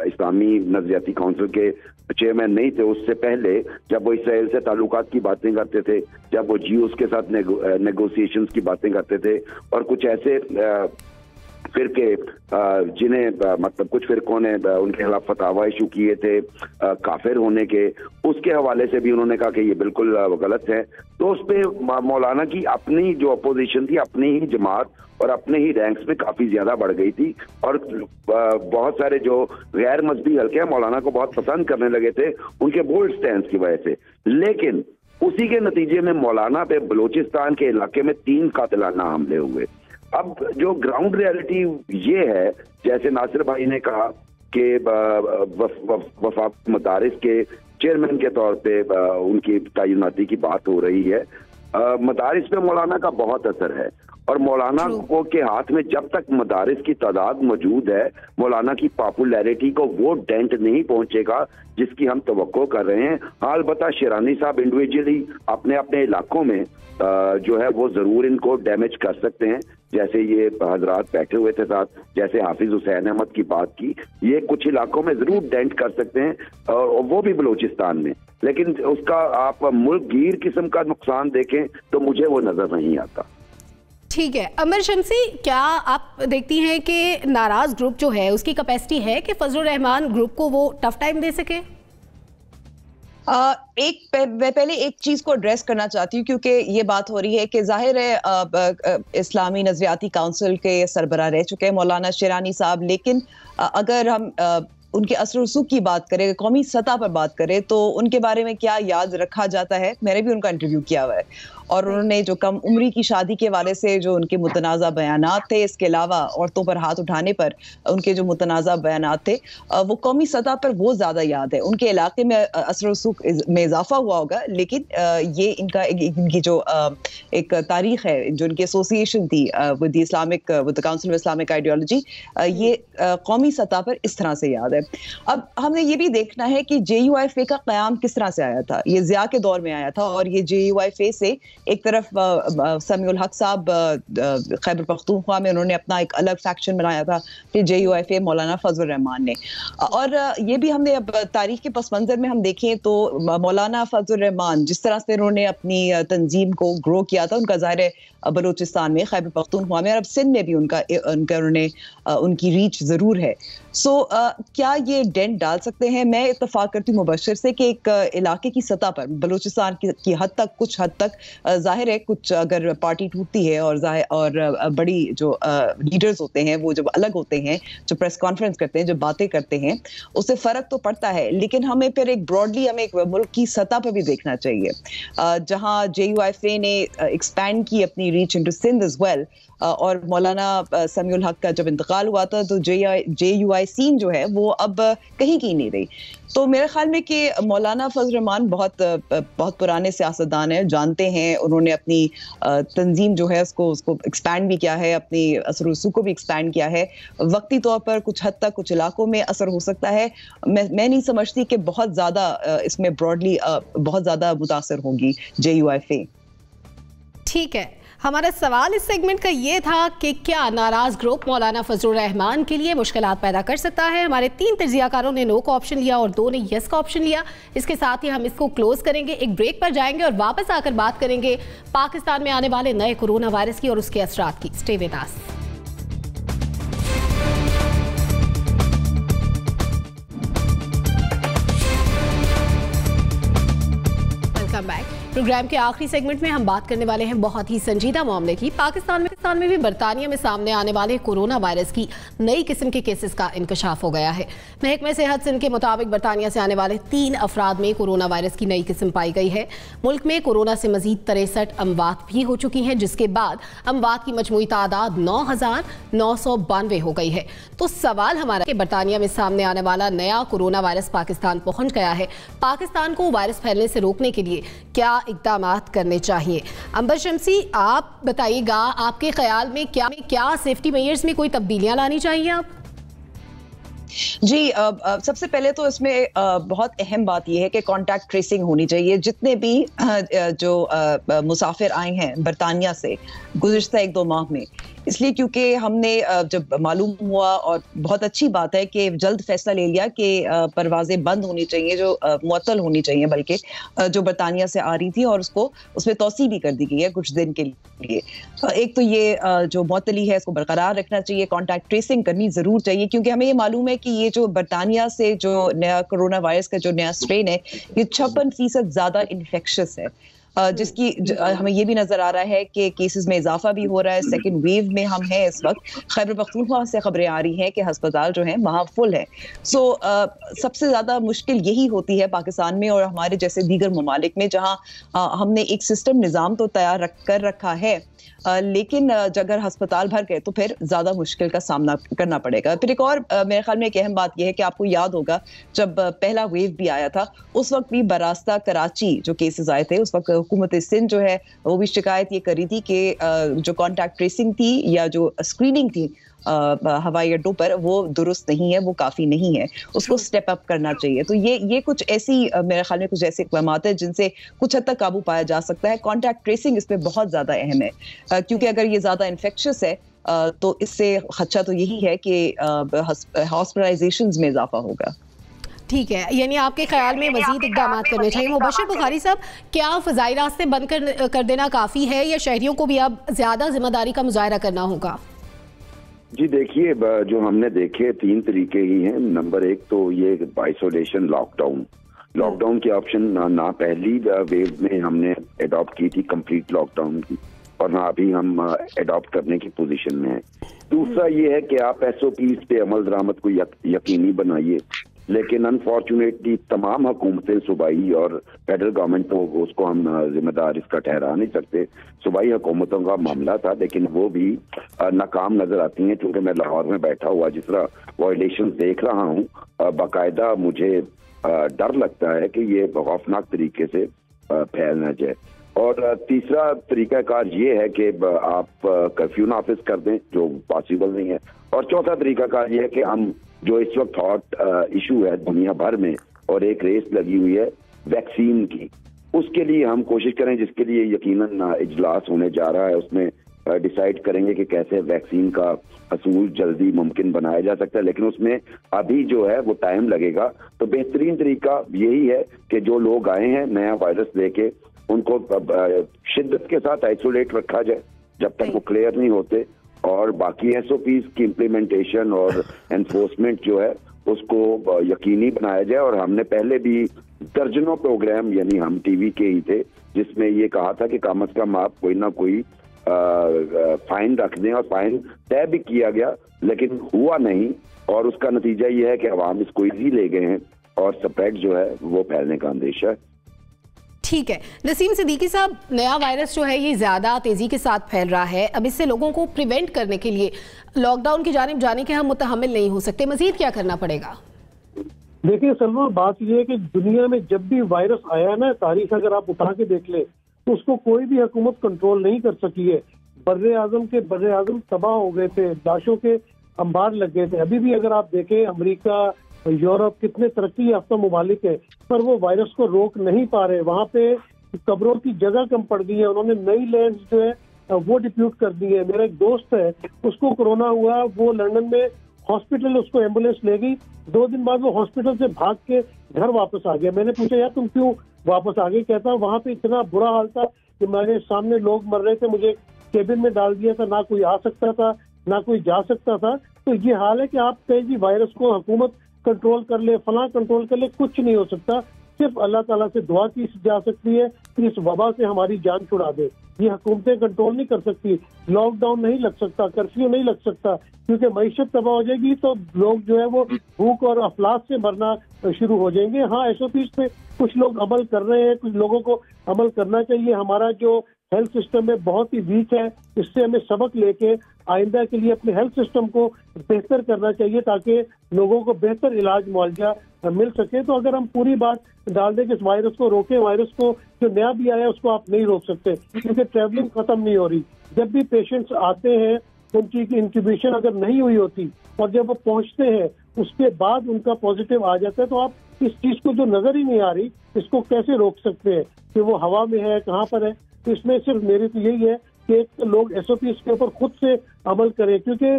इस्लामी नजरियाती काउंसिल के चेयरमैन नहीं थे, उससे पहले जब वो इसराइल से ताल्लुकात की बातें करते थे, जब वो GOs के साथ नेगोशिएशंस की बातें करते थे, और कुछ ऐसे फिरके जिन्हें मतलब कुछ फिरकों ने उनके खिलाफ फतावा इशू किए थे काफिर होने के, उसके हवाले से भी उन्होंने कहा कि ये बिल्कुल गलत है। तो उस पर मौलाना की अपनी जो अपोजिशन थी, अपनी ही जमात और अपने ही रैंक्स में काफी ज्यादा बढ़ गई थी, और बहुत सारे जो गैर मजहबी हल्के हैं मौलाना को बहुत पसंद करने लगे थे उनके बोल्ड स्टैंड की वजह से। लेकिन उसी के नतीजे में मौलाना पे बलूचिस्तान के इलाके में 3 कातिलाना हमले हुए। अब जो ग्राउंड रियलिटी ये है, जैसे नासिर भाई ने कहा कि वफाक मदारिस के चेयरमैन के तौर पे उनकी तैनाती की बात हो रही है, मदारिस पे मौलाना का बहुत असर है, और मौलाना को के हाथ में जब तक मदारिस की तादाद मौजूद है, मौलाना की पॉपुलैरिटी को वो डेंट नहीं पहुंचेगा जिसकी हम तवक्को कर रहे हैं। अलबत्ता शिरानी साहब इंडिविजुअली अपने अपने इलाकों में जो है वो जरूर इनको डैमेज कर सकते हैं, जैसे ये हजरात बैठे हुए थे साथ, जैसे हाफिज हुसैन अहमद की बात की, ये कुछ इलाकों में जरूर डेंट कर सकते हैं, और वो भी बलूचिस्तान में। लेकिन उसका आप मुल्क गिर किस्म का नुकसान देखें तो मुझे वो नजर नहीं आता। ठीक है अमर शमसी, क्या आप देखती हैं कि नाराज ग्रुप जो है उसकी कैपेसिटी है कि फजलुर रहमान ग्रुप को वो टफ टाइम दे सके? मैं पहले एक चीज को एड्रेस करना चाहती हूँ, क्योंकि ये बात हो रही है कि जाहिर है इस्लामी नजरियाती काउंसिल के सरबराह रह चुके हैं मौलाना शिरानी साहब, लेकिन अगर हम उनके असर रसूख की बात करें, कौमी सतह पर बात करें, तो उनके बारे में क्या याद रखा जाता है? मैंने भी उनका इंटरव्यू किया हुआ है, और उन्होंने जो कम उम्री की शादी के वाले से जो उनके मुतनाज़ा बयानात थे, इसके अलावा औरतों पर हाथ उठाने पर उनके जो मुतनाज़ा बयानात थे, वो कौमी सतह पर वो ज़्यादा याद है। उनके इलाके में असर रसूख में इजाफा हुआ होगा, लेकिन ये इनकी जो एक तारीख है, जो इनकी एसोसिएशन थी with the council of Islamic ideology, ये कौमी सतह पर इस तरह से याद है। अब हमने ये भी देखना है कि JUIFA का क़याम किस तरह से आया था। ये ज़िया के दौर में आया था, और ये JUIFA से एक तरफ समीउल हक साहब खैबर पख्तूनख्वा में उन्होंने अपना एक अलग फैक्शन बनाया था, फिर JUIFA मौलाना फजलुर रहमान ने। और ये भी हमने अब तारीख के पस मंजर में हम देखें तो मौलाना फजलुर रहमान जिस तरह से उन्होंने अपनी तंजीम को ग्रो किया था, उनका ज़ाहिर है बलूचिस्तान में, खैबर पख्तूनख्वा में और अब सिंध में भी उनकी रीच ज़रूर है। सो क्या ये डेंट डाल सकते हैं? मैं इत्तफाक करती हूँ मुबश्शिर से कि एक इलाके की सतह पर बलूचिस्तान की हद तक, कुछ हद तक जाहिर है, कुछ अगर पार्टी टूटती है और बड़ी जो लीडर्स होते हैं वो जब अलग होते हैं, जो प्रेस कॉन्फ्रेंस करते हैं, जो बातें करते हैं, उससे फ़र्क तो पड़ता है। लेकिन हमें फिर एक ब्रॉडली हमें एक मुल्क की सतह पर भी देखना चाहिए, जहाँ JUIFA ने एक्सपैंड की अपनी reach into Sindh as well, और मौलाना समीउल हक का जब इंतकाल हुआ था तो JUI सीन जो है वो अब कहीं की नहीं रही। तो मेरे ख्याल में कि मौलाना फजल रहमान बहुत पुराने सियासतदान हैं, जानते हैं, उन्होंने अपनी तंजीम जो है उसको एक्सपैंड भी किया है, अपनी असर रसूख को भी एक्सपैंड किया है। वक्ती तौर पर कुछ हद तक कुछ इलाकों में असर हो सकता है, मैं नहीं समझती कि बहुत ज़्यादा इसमें ब्रॉडली बहुत ज़्यादा मुतासर होगी JUIFA। ठीक है, हमारा सवाल इस सेगमेंट का ये था कि क्या नाराज ग्रुप मौलाना फजलुर रहमान के लिए मुश्किलात पैदा कर सकता है? हमारे 3 तज्जियाकारों ने नो का ऑप्शन लिया और 2 ने यस का ऑप्शन लिया। इसके साथ ही हम इसको क्लोज करेंगे, एक ब्रेक पर जाएंगे और वापस आकर बात करेंगे पाकिस्तान में आने वाले नए कोरोना वायरस की और उसके असरात की। Stay with us. Welcome back. Program के आखिरी सेगमेंट में हम बात करने वाले हैं बहुत ही संजीदा मामले की। पाकिस्तान में भी बरतानिया में सामने आने वाले कोरोना वायरस की नई किस्म के केसेस का इंकशाफ हो गया है। महकमे सेहत सिंध के मुताबिक बरतानिया से आने वाले 3 अफराद में कोरोना वायरस की नई किस्म पाई गई है। मुल्क में कोरोना से मजीद 63 अमवात भी हो चुकी हैं, जिसके बाद अमवात की मजमूई तादाद 9,992 हो गई है। तो सवाल हमारा कि बरतानिया में सामने आने वाला नया कोरोना वायरस पाकिस्तान पहुंच गया है, पाकिस्तान को वायरस फैलने से रोकने के लिए क्या इक़दामात करने चाहिए? अंबर शमसी, आप बताइएगा, आपके ख्याल में क्या सेफ्टी मेजर्स में कोई तब्दीलियां लानी चाहिए? आप जी, सबसे पहले तो इसमें बहुत अहम बात यह है कि कॉन्टैक्ट ट्रेसिंग होनी चाहिए। जितने भी जो मुसाफिर आए हैं बरतानिया से गुज़िश्ता 1-2 माह में, इसलिए क्योंकि हमने जब मालूम हुआ, और बहुत अच्छी बात है कि जल्द फैसला ले लिया कि परवाजें बंद होनी चाहिए, जो मुअत्तल होनी चाहिए, बल्कि जो बरतानिया से आ रही थी, और उसको उसमें तौसी भी कर दी गई है कुछ दिन के लिए। एक तो ये जो मुअत्तली है इसको बरकरार रखना चाहिए, कॉन्टैक्ट ट्रेसिंग करनी जरूर चाहिए, क्योंकि हमें ये मालूम है कि ये जो बरतानिया से जो नया कोरोना वायरस का जो नया स्ट्रेन है, ये 56% ज्यादा इन्फेक्शियस है, जिसकी हमें ये भी नजर आ रहा है कि केसेस में इजाफा भी हो रहा है। सेकंड वेव में हम हैं इस वक्त। खैबर पख्तूनख्वा से खबरें आ रही हैं कि अस्पताल जो है वहाँ फुल है। सो सबसे ज्यादा मुश्किल यही होती है पाकिस्तान में और हमारे जैसे दीगर ममालिक में, जहाँ हमने एक सिस्टम निज़ाम तो तैयार कर रखा है, लेकिन अगर अस्पताल भर गए तो फिर ज्यादा मुश्किल का सामना करना पड़ेगा। फिर एक और मेरे ख्याल में एक अहम बात यह है कि आपको याद होगा जब पहला वेव भी आया था, उस वक्त भी बरास्ता कराची जो केसेस आए थे, उस वक्त हुकूमत सिंध जो है वो भी शिकायत ये करी थी कि जो कॉन्टैक्ट ट्रेसिंग थी या जो स्क्रीनिंग थी हवाई अड्डों पर, वो दुरुस्त नहीं है, वो काफी नहीं है, उसको स्टेप अप करना चाहिए। तो ये कुछ ऐसी मेरे ख्याल में कुछ ऐसे इक़दामात है जिनसे कुछ हद तक काबू पाया जा सकता है। कॉन्टैक्ट ट्रेसिंग इसमें बहुत ज्यादा अहम है, क्योंकि अगर ये ज्यादा इन्फेक्शियस है तो इससे खदशा तो यही है कि हॉस्पिटलाइजेशंस में इजाफा होगा। ठीक है, यानी आपके ख्याल में मजीद इक़दाम करने चाहिए। मुबश्शिर बुखारी साहब, क्या फ़ज़ाई रास्ते बंद कर देना काफ़ी है या शहरियों को भी अब ज़्यादा जिम्मेदारी का मुजाहरा करना होगा? जी देखिए, जो हमने देखे 3 तरीके ही हैं। नंबर 1 तो ये आइसोलेशन, लॉकडाउन की ऑप्शन ना पहली वेव में हमने अडॉप्ट की थी कंप्लीट लॉकडाउन की, और ना अभी हम अडॉप्ट करने की पोजीशन में है। दूसरा ये है कि आप SOPs पे अमल दरामद को यकीनी बनाइए, लेकिन अनफॉर्चुनेटली तमाम हुकूमतें, सूबाई और फेडरल गवर्नमेंट को उसको हम जिम्मेदार इसका ठहरा नहीं सकते। सूबाई हुकूमतों का मामला था, लेकिन वो भी नाकाम नजर आती हैं। क्योंकि मैं लाहौर में बैठा हुआ जिस तरह वायलेशन देख रहा हूँ, बाकायदा मुझे डर लगता है कि ये खौफनाक तरीके से फैल न जाए। और तीसरा तरीकाकार ये है कि आप कर्फ्यू नाफिज कर दें, जो पॉसिबल नहीं है। और चौथा तरीकाकार ये है कि हम जो इस वक्त हॉट इशू है दुनिया भर में, और एक रेस लगी हुई है वैक्सीन की, उसके लिए हम कोशिश करें, जिसके लिए यकीनन इजलास होने जा रहा है। उसमें डिसाइड करेंगे कि कैसे वैक्सीन का हसूल जल्दी मुमकिन बनाया जा सकता है, लेकिन उसमें अभी जो है वो टाइम लगेगा। तो बेहतरीन तरीका यही है कि जो लोग आए हैं नया वायरस लेके, उनको शिद्दत के साथ आइसोलेट रखा जाए जब तक वो क्लियर नहीं होते, और बाकी SOPs की इम्प्लीमेंटेशन और एनफोर्समेंट जो है उसको यकीनी बनाया जाए। और हमने पहले भी दर्जनों प्रोग्राम, यानी हम TV के ही थे, जिसमें ये कहा था कि कम से कम आप कोई ना कोई फाइन रख दें, और फाइन तय भी किया गया, लेकिन हुआ नहीं। और उसका नतीजा ये है कि अवाम इसको ईजी ले गए हैं और स्प्रेड जो है वो फैलने का अंदेशा है। ठीक है, नसीम सिद्दीकी साहब, नया वायरस जो है ये ज़्यादा तेज़ी के साथ फैल रहा है। अब इससे लोगों को प्रिवेंट करने के लिए लॉकडाउन की जानिब जाने के हम मुतहम्मिल नहीं हो सकते, मजीद क्या करना पड़ेगा? देखिए सलमा, बात यह है कि दुनिया में जब भी वायरस आया ना, तारीख अगर आप उठा के देख ले, तो उसको कोई भी हुकूमत कंट्रोल नहीं कर सकी है। बर्रे आजम तबाह हो गए थे, लाशों के अंबार लग गए थे। अभी भी अगर आप देखें, अमेरिका, यूरोप, कितने तरक्की याफ्ता मुमालिक है, पर वो वायरस को रोक नहीं पा रहे। वहाँ पे कब्रों की जगह कम पड़ गई है, उन्होंने नई लैंड जो है वो डिप्यूट कर दी है। मेरा एक दोस्त है, उसको कोरोना हुआ, वो लंदन में हॉस्पिटल, उसको एम्बुलेंस ले गई, 2 दिन बाद वो हॉस्पिटल से भाग के घर वापस आ गया। मैंने पूछा, यार तुम क्यों वापस आ गए? कहता वहाँ पे इतना बुरा हाल था कि मेरे सामने लोग मर रहे थे, मुझे केबिन में डाल दिया था, ना कोई आ सकता था ना कोई जा सकता था। तो ये हाल है कि आप कहें जी वायरस को हुकूमत कंट्रोल कर ले, फलां कंट्रोल कर ले, कुछ नहीं हो सकता। सिर्फ अल्लाह ताला से दुआ की जा सकती है कि इस वबा से हमारी जान छुड़ा दे। ये हुकूमतें कंट्रोल नहीं कर सकती, लॉकडाउन नहीं लग सकता, कर्फ्यू नहीं लग सकता, क्योंकि मईशत तबाह हो जाएगी तो लोग जो है वो भूख और अफलास से मरना शुरू हो जाएंगे। हाँ, SOPs पे कुछ लोग अमल कर रहे हैं, कुछ लोगों को अमल करना चाहिए। हमारा जो हेल्थ सिस्टम में बहुत ही वीक है, इससे हमें सबक लेके आइंदा के लिए अपने हेल्थ सिस्टम को बेहतर करना चाहिए, ताकि लोगों को बेहतर इलाज मुआवजा मिल सके। तो अगर हम पूरी बात डाल दें कि इस वायरस को रोकें, वायरस को जो नया भी आया उसको आप नहीं रोक सकते, क्योंकि ट्रैवलिंग खत्म नहीं हो रही। जब भी पेशेंट्स आते हैं, उनकी इंक्यूबेशन अगर नहीं हुई होती और जब वो पहुंचते हैं उसके बाद उनका पॉजिटिव आ जाता है, तो आप इस चीज को जो नजर ही नहीं आ रही, इसको कैसे रोक सकते हैं कि वो हवा में है, कहाँ पर है? तो इसमें सिर्फ मेरी तो यही है कि लोग SOP के ऊपर खुद से अमल करें, क्योंकि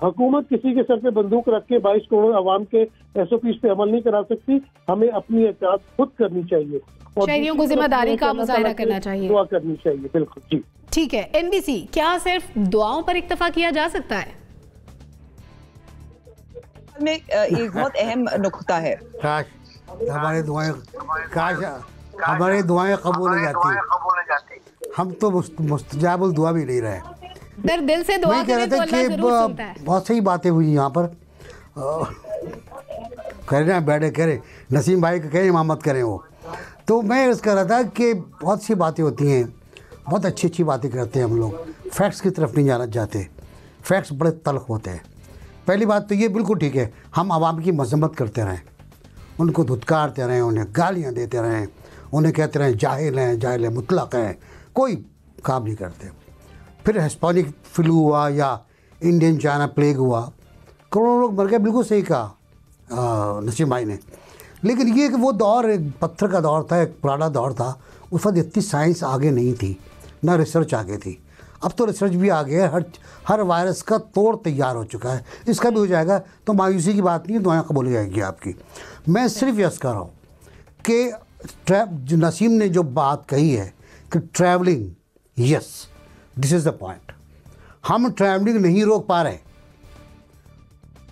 हुकूमत किसी के सर पे बंदूक रख के 22 करोड़ आवाम के SOP पे अमल नहीं करा सकती। हमें अपनी एहतियात खुद करनी चाहिए और शहरियों को जिम्मेदारी का मुजाहरा करना चाहिए, दुआ करनी चाहिए। बिल्कुल जी ठीक है। NBC, क्या सिर्फ दुआओं पर इक्तफा किया जा सकता है? में एक बहुत अहम नुक्ता है। काश हमारी दुआएं कबूल हो जाती। हम तो मुस्तजाबुल दुआ भी नहीं रहे। दर दिल से दुआ करें तो अल्लाह जरूर सुनता है। बहुत सही बातें हुई यहाँ पर। कह रहे बैठे कह रहे नसीम भाई कह रहे इमामत करें वो, तो मैं अर्ज़ कर रहा था कि बहुत सी बातें होती हैं, बहुत अच्छी अच्छी बातें करते हैं हम लोग, फैक्ट्स की तरफ नहीं जाना चाहते। फैक्ट्स बड़े तल्ख होते हैं। पहली बात तो ये बिल्कुल ठीक है, हम आवाम की मजम्मत करते रहें, उनको धुतकारते रहें, उन्हें गालियाँ देते रहें, उन्हें कहते रहें जाहिल मुतलक हैं, कोई काम नहीं करते। फिर हिस्पैनिक फ्लू हुआ या इंडियन चाइना प्लेग हुआ, करोड़ों लोग मर गए, बिल्कुल सही कहा नसीम भाई ने। लेकिन ये कि वो दौर एक पत्थर का दौर था, एक पुराना दौर था। उस वक्त इतनी साइंस आगे नहीं थी, ना रिसर्च आगे थी। अब तो रिसर्च भी आ गया है, हर वायरस का तोड़ तैयार हो चुका है, इसका भी हो जाएगा, तो मायूसी की बात नहीं है, दुआएं कबूल हो जाएगी आपकी। मैं सिर्फ यस कर रहा हूँ कि जो नसीम ने जो बात कही है कि travelling, yes this is the point. हम ट्रैवलिंग नहीं रोक पा रहे।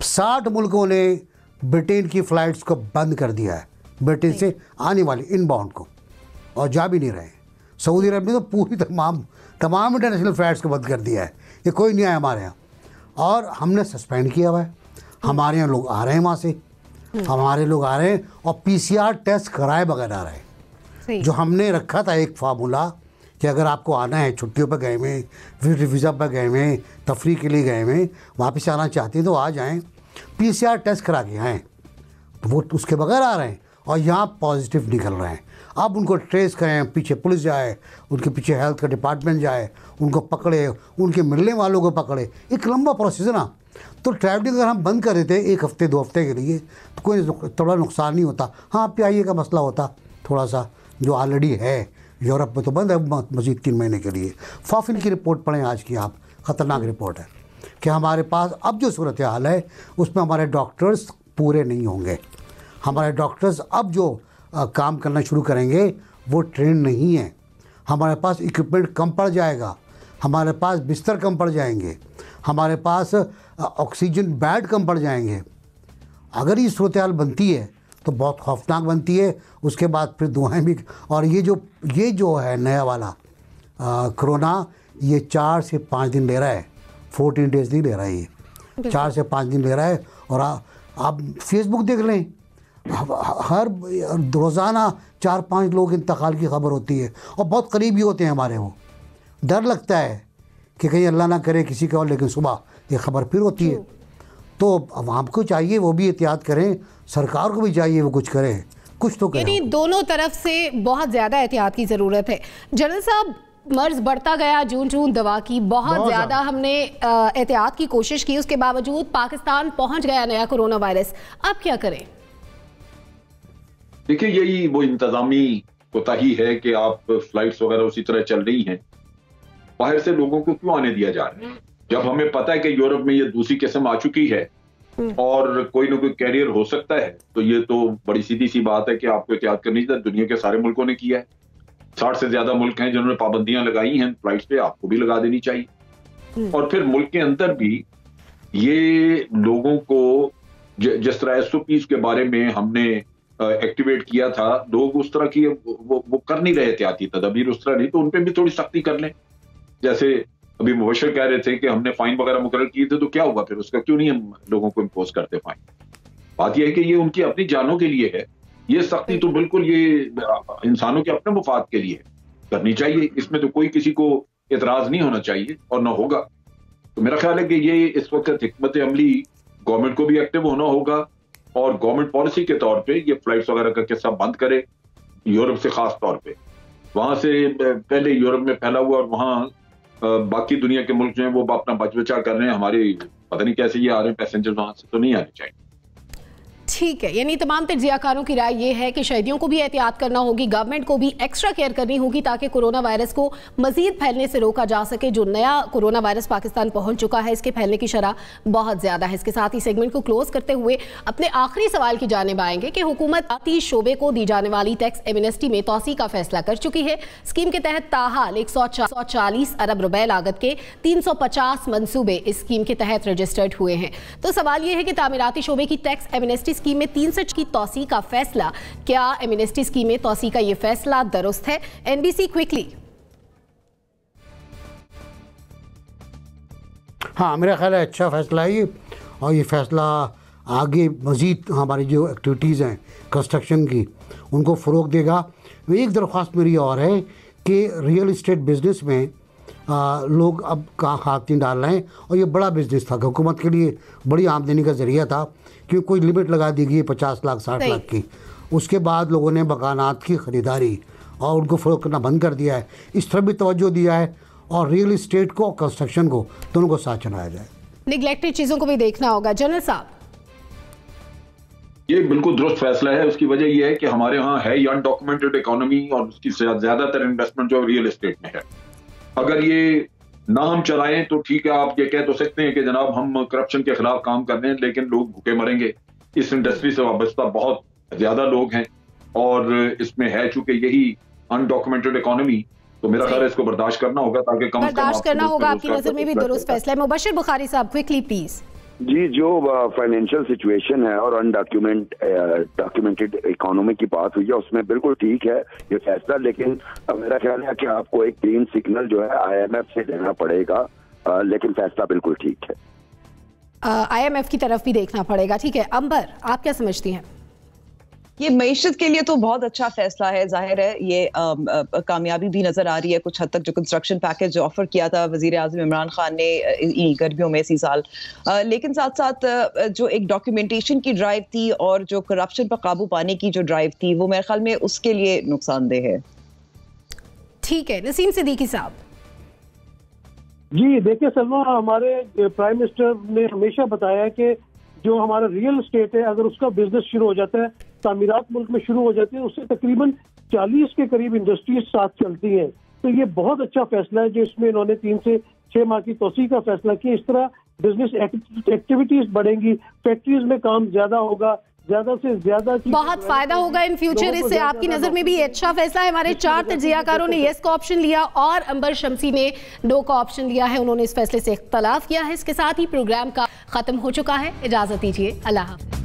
60 मुल्कों ने ब्रिटेन की फ़्लाइट्स को बंद कर दिया है, ब्रिटेन से आने वाली इनबाउंड को, और जा भी नहीं रहे। सऊदी अरब ने तो पूरी तमाम इंटरनेशनल फ़्लाइट्स को बंद कर दिया है, ये कोई नहीं आया हमारे यहाँ। और हमने सस्पेंड किया हुआ है, हमारे यहाँ लोग आ रहे हैं वहाँ से, हमारे लोग आ रहे हैं और PCR टेस्ट कराए बगैर आ रहे हैं। जो हमने रखा था एक फार्मूला कि अगर आपको आना है, छुट्टियों पर गए हुए, वीज़ा पर गए हुए, तफरी के लिए गए हुए, वापस आना चाहते हैं तो आ जाएं, PCR टेस्ट करा के आएँ, तो वो उसके बगैर आ रहे हैं और यहाँ पॉजिटिव निकल रहे हैं। अब उनको ट्रेस करें, पीछे पुलिस जाए, उनके पीछे हेल्थ का डिपार्टमेंट जाए, उनको पकड़े, उनके मिलने वालों को पकड़े, एक लंबा प्रोसेस है ना। तो ट्रैवलिंग अगर हम बंद कर देते 1 हफ्ते 2 हफ्ते के लिए तो कोई थोड़ा नुकसान नहीं होता। हाँ, PIA का मसला होता थोड़ा सा, जो ऑलरेडी है यूरोप में तो बंद है मज़ीद 3 महीने के लिए। फाफिन की रिपोर्ट पढ़ें आज की आप, ख़तरनाक रिपोर्ट है कि हमारे पास अब जो सूरत हाल है उसमें हमारे डॉक्टर्स पूरे नहीं होंगे। हमारे डॉक्टर्स अब जो काम करना शुरू करेंगे वो ट्रेन नहीं है। हमारे पास इक्विपमेंट कम पड़ जाएगा, हमारे पास बिस्तर कम पड़ जाएंगे, हमारे पास ऑक्सीजन बेड कम पड़ जाएंगे। अगर ये सूरत हाल बनती है तो बहुत खौफनाक बनती है। उसके बाद फिर दुआएं भी। और ये जो है नया वाला कोरोना, ये 4 से 5 दिन ले रहा है, 14 डेज़ नहीं ले रहा है, ये 4 से 5 दिन ले रहा है। और आप फेसबुक देख लें, हर रोज़ाना 4-5 लोग इंतकाल की खबर होती है और बहुत करीबी होते हैं हमारे। वो डर लगता है कि कहीं अल्लाह ना करे किसी का, और लेकिन सुबह ये खबर फिर होती है। तो आवाम को चाहिए वो भी एहतियात करें, सरकार को भी चाहिए वो कुछ करें, कुछ तो करें। यानी दोनों तरफ से बहुत ज़्यादा एहतियात की ज़रूरत है। जनरल साहब, मर्ज बढ़ता गया, जून दवा की बहुत ज़्यादा हमने एहतियात की कोशिश की, उसके बावजूद पाकिस्तान पहुंच गया नया कोरोना वायरस। अब क्या करें? देखिए, यही वो इंतजामी कोताही है कि आप फ्लाइट्स वगैरह उसी तरह चल रही हैं, बाहर से लोगों को क्यों आने दिया जा रहा है जब हमें पता है कि यूरोप में ये दूसरी किस्म आ चुकी है और कोई ना कोई कैरियर हो सकता है। तो ये तो बड़ी सीधी सी बात है कि आपको एहतियात करनी चाहिए। दुनिया के सारे मुल्कों ने किया है, 60 से ज्यादा मुल्क हैं जिन्होंने पाबंदियां लगाई हैं फ्लाइट्स पे, आपको भी लगा देनी चाहिए। और फिर मुल्क के अंदर भी ये लोगों को जिस तरह SOPs के बारे में हमने एक्टिवेट किया था, लोग उस तरह की वो कर नहीं रहे एहतियाती तदबीर उस तरह नहीं, तो उन पर भी थोड़ी सख्ती कर लें। जैसे अभी मुबशर कह रहे थे कि हमने फाइन वगैरह मुकर्रर किए थे, तो क्या हुआ फिर उसका, क्यों नहीं हम लोगों को इम्पोज करते फाइन? बात यह है कि ये उनकी अपनी जानों के लिए है, ये सख्ती तो बिल्कुल ये इंसानों के अपने मुफाद के लिए करनी चाहिए। इसमें तो कोई किसी को एतराज नहीं होना चाहिए और ना होगा। तो मेरा ख्याल है कि ये इस वक्त हिकमत अमली गवर्नमेंट को भी एक्टिव होना होगा और गवर्नमेंट पॉलिसी के तौर पे ये फ्लाइट्स वगैरह का किस्सा बंद करे, यूरोप से खास तौर पे। वहां से पहले यूरोप में फैला हुआ और वहां बाकी दुनिया के मुल्क जो हैं वो अपना बच बचा कर रहे हैं। हमारे पता नहीं कैसे ये आ रहे हैं पैसेंजर, वहां से तो नहीं आने चाहिए। ठीक है, यानी तमाम तज्जियाकारों की राय ये है कि शहरियों को भी एहतियात करना होगी, गवर्नमेंट को भी एक्स्ट्रा केयर करनी होगी ताकि कोरोना वायरस को मजीद फैलने से रोका जा सके। जो नया कोरोना वायरस पाकिस्तान पहुंच चुका है, इसके फैलने की शरह बहुत ज्यादा है। इसके साथ ही सेगमेंट को क्लोज करते हुए अपने आखिरी सवाल की जानिब आएंगे कि हुकूमत आती शोबे को दी जाने वाली टैक्स एमनेस्टी में तोसी का फैसला कर चुकी है। स्कीम के तहत ताहाल 140 अरब रुपए लागत के 350 मंसूबे इस स्कीम के तहत रजिस्टर्ड हुए हैं। तो सवाल यह है कि तामीराती शोबे की टैक्स एमनेस्टी स्कीम में 300 की तोसी का फैसला, क्या एमनेस्टी स्कीम में तोसी का यह फैसला दुरुस्त है? NBC quickly. हाँ, मेरा ख्याल है अच्छा फैसला है ये, और ये फैसला आगे मज़ीद हमारी जो एक्टिविटीज़ हैं कंस्ट्रक्शन की उनको फ़रोग देगा। एक दरख्वास्त मेरी और है कि रियल इस्टेट बिज़नेस में लोग अब हाथ नहीं डाल रहे हैं, और ये बड़ा बिज़नेस था, हुकूमत के लिए बड़ी आमदनी का ज़रिया था, क्योंकि कोई लिमिट लगा दी गई 50 लाख 60 लाख की। उसके बाद लोगों ने मकानात की ख़रीदारी और उनको फ़रोग करना बंद कर दिया है। इस तरफ भी तवज्जो दिया है, और रियल इस्टेट को और कंस्ट्रक्शन को दोनों को साथ चलाया जाए। निगलेक्टेड चीज़ों को भी देखना होगा। जनरल साहब, ये बिल्कुल दुरुस्त फैसला है। उसकी वजह यह है कि हमारे यहाँ है अनडॉक्यूमेंटेड इकोनॉमी, और उसकी ज़्यादातर इन्वेस्टमेंट जो रियल इस्टेट में है। अगर ये ना हम चलाएं तो ठीक है, आप ये कह तो सकते हैं कि जनाब हम करप्शन के खिलाफ काम कर रहे हैं, लेकिन लोग भूखे मरेंगे। इस इंडस्ट्री से वाबस्ता बहुत ज्यादा लोग हैं, और इसमें है चूंकि यही अनडॉक्यूमेंटेड इकोनॉमी, तो मेरा ख्याल है इसको बर्दाश्त करना होगा, ताकि कम बर्दाश्त करना होगा। आपकी नजर में भी दुरुस्त फैसला है। मुबशिर बुखारी साहब, क्विकली प्लीज। जी, जो फाइनेंशियल सिचुएशन है और डॉक्यूमेंटेड इकोनॉमी की बात हुई है, उसमें बिल्कुल ठीक है ये फैसला, लेकिन मेरा ख्याल है कि आपको एक ग्रीन सिग्नल जो है IMF से देना पड़ेगा, लेकिन फैसला बिल्कुल ठीक है। IMF की तरफ भी देखना पड़ेगा। ठीक है, अंबर, आप क्या समझती हैं? ये मईशत के लिए तो बहुत अच्छा फैसला है। जाहिर है ये कामयाबी भी नजर आ रही है कुछ हद तक। जो कंस्ट्रक्शन पैकेज ऑफर किया था वजीर आज़म इमरान खान ने गर्मियों में इसी साल, लेकिन साथ साथ जो एक डॉक्यूमेंटेशन की ड्राइव थी और जो करप्शन पर काबू पाने की जो ड्राइव थी, वो मेरे ख्याल में उसके लिए नुकसानदेह है। ठीक है, नसीम सिद्दीकी साहब। जी देखिए सलमा, हमारे प्राइम मिनिस्टर ने हमेशा बताया कि जो हमारा रियल स्टेट है, अगर उसका बिजनेस शुरू हो जाता है, तामीरात मुल्क में शुरू हो जाती है, उससे तकरीबन 40 के करीब इंडस्ट्रीज साथ चलती हैं। तो ये बहुत अच्छा फैसला है जो इसमें इन्होंने 3 से 6 माह की तोसी का फैसला किया। इस तरह बिजनेस एक्टिविटीज बढ़ेंगी, फैक्ट्रीज में काम ज्यादा होगा, ज्यादा से ज्यादा बहुत फायदा होगा इन फ्यूचर। इससे आपकी नजर में भी अच्छा फैसला है। हमारे 4 तज्जियाकारों ने यस का ऑप्शन लिया और अंबर शमसी ने नो का ऑप्शन लिया है। उन्होंने इस फैसले से इख्तलाफ किया है। इसके साथ ही प्रोग्राम का खत्म हो चुका है। इजाजत दीजिए, अल्लाह हाफ़िज़।